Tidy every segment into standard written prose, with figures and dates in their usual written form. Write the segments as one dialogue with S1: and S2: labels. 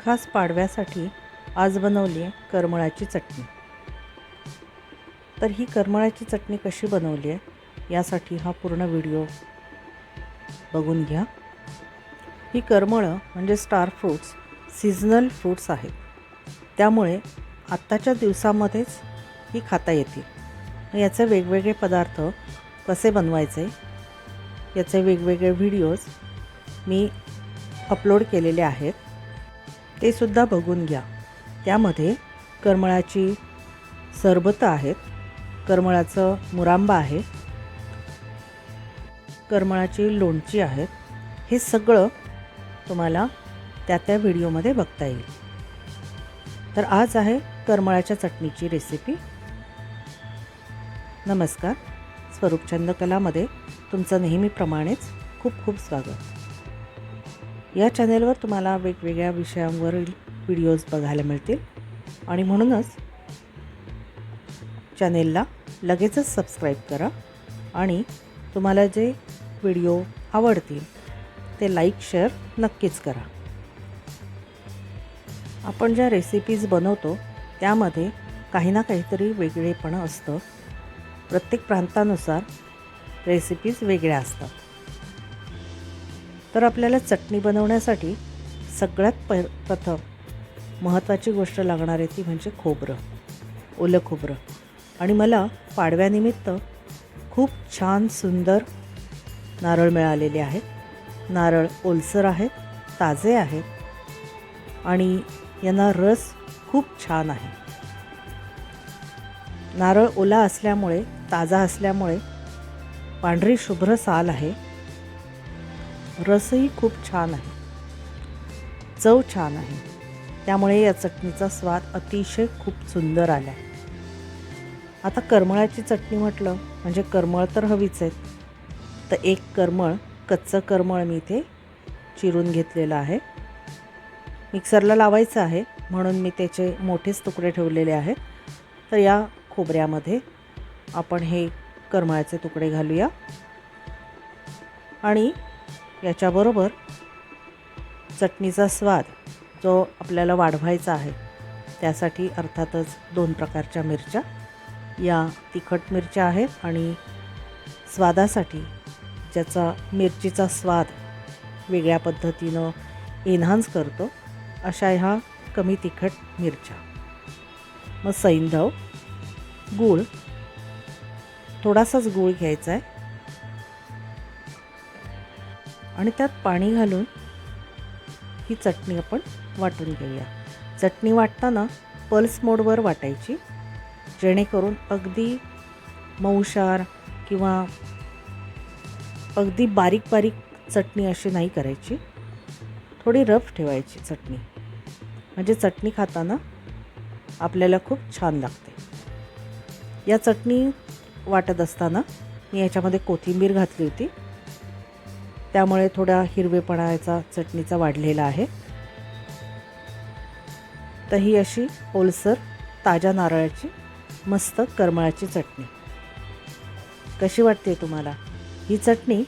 S1: खास पाडव्यासाठी आज बनवली आहे करमळाची चटणी। तर ही करमळाची चटणी कशी बनवली आहे यासाठी हा पूर्ण व्हिडिओ बघून घ्या। ही करमळं म्हणजे स्टार फ्रूट्स सीझनल फ्रूट्स आहेत, त्यामुळे आत्ताच्या दिवसामध्येच ही खाता येतील। याचे वेगवेगळे पदार्थ कसे बनवायचे याचे वेगवेगळे व्हिडिओज मी अपलोड केलेले आहेत, ते सुद्धा बघून घ्या। त्यामध्ये करमळाची सरबतं आहेत, करमळाचं मुरांबा आहे, करमळाची लोणची आहेत। हे सगळं तुम्हाला त्या व्हिडिओमध्ये बघता येईल। तर आज आहे करमळाच्या चटणीची रेसिपी। नमस्कार, स्वरूप छंदकलामध्ये तुमचं नेहमीप्रमाणेच खूप खूप स्वागत। या चॅनेलवर तुम्हाला वेगवेगळ्या विषयांवरील व्हिडिओज बघायला मिळतील आणि म्हणूनच चॅनेलला लगेचच सबस्क्राईब करा आणि तुम्हाला जे व्हिडिओ आवडतील ते लाईक शेअर नक्कीच करा। आपण ज्या रेसिपीज बनवतो त्यामध्ये काही ना काहीतरी वेगळेपण असतं। प्रत्येक प्रांतानुसार रेसिपीज वेगळ्या असतात। तर आपल्याला चटणी बनवण्यासाठी सगळ्यात प्रथम महत्त्वाची गोष्ट लागणार आहे ती म्हणजे खोबरं, ओलं खोबरं। आणि मला पाडव्यानिमित्त खूप छान सुंदर नारळ मिळालेले आहेत। नारळ ओलसर आहेत, ताजे आहेत आणि यांना रस खूप छान आहे। नारळ ओला असल्यामुळे, ताजा असल्यामुळे पांढरी शुभ्र साल आहे, रसही खूप छान आहे, चव छान आहे, त्यामुळे या चटणीचा स्वाद अतिशय खूप सुंदर आला आहे। आता करमळाची चटणी म्हटलं म्हणजे करमळ तर हवीच आहेत। तर एक करमळ, कच्चं करमळ मी इथे चिरून घेतलेलं आहे। मिक्सरला लावायचं आहे म्हणून मी त्याचे मोठेच तुकडे ठेवलेले आहेत। तर या खोबऱ्यामध्ये आपण हे करमळाचे तुकडे घालूया आणि याच्याबरोबर चटणीचा स्वाद जो आपल्याला वाढवायचा आहे त्यासाठी अर्थातच 2 प्रकारच्या मिरच्या, या तिखट मिरच्या आहेत आणि स्वादासाठी ज्याचा मिरचीचा स्वाद वेगळ्या पद्धतीनं एन्हान्स करतो अशा ह्या कमी तिखट मिरच्या। मग सैंधव, गूळ, थोडासाच गूळ घ्यायचा आहे आणि त्यात पाणी घालून ही चटणी आपण वाटून घेऊया। चटणी वाटताना पल्स मोडवर वाटायची, जेणेकरून अगदी मऊशार किंवा अगदी बारीक बारीक चटणी अशी नाही करायची, थोडी रफ ठेवायची चटणी, म्हणजे चटणी खाताना आपल्याला खूप छान लागते। या चटणी वाटत असताना मी याच्यामध्ये कोथिंबीर घातली होती, त्यामुळे थोडा हिरवेपणा याचा चटणीचा वाढलेला आहे। तर ही अशी ओलसर ताज्या नारळाची मस्त करमळाची चटणी कशी वाटते तुम्हाला? ही चटणी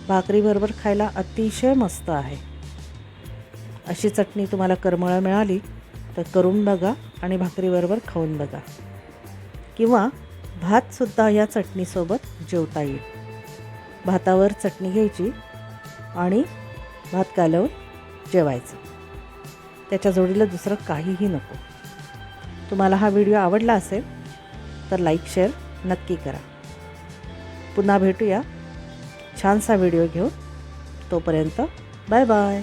S1: भाकरीबरोबर खायला अतिशय मस्त आहे। अशी चटणी तुम्हाला करमळा मिळाली तर करून बघा आणि भाकरीबरोबर खाऊन बघा, किंवा भातसुद्धा या चटणीसोबत जेवता येईल। भातावर चटणी घ्यायची आणि भात कालवून जेवायचं, त्याच्या जोडीला दुसरं काहीही नको। तुम्हाला हा व्हिडिओ आवडला असेल तर लाईक शेअर नक्की करा। पुन्हा भेटूया छानसा व्हिडिओ घेऊन, तोपर्यंत बाय बाय।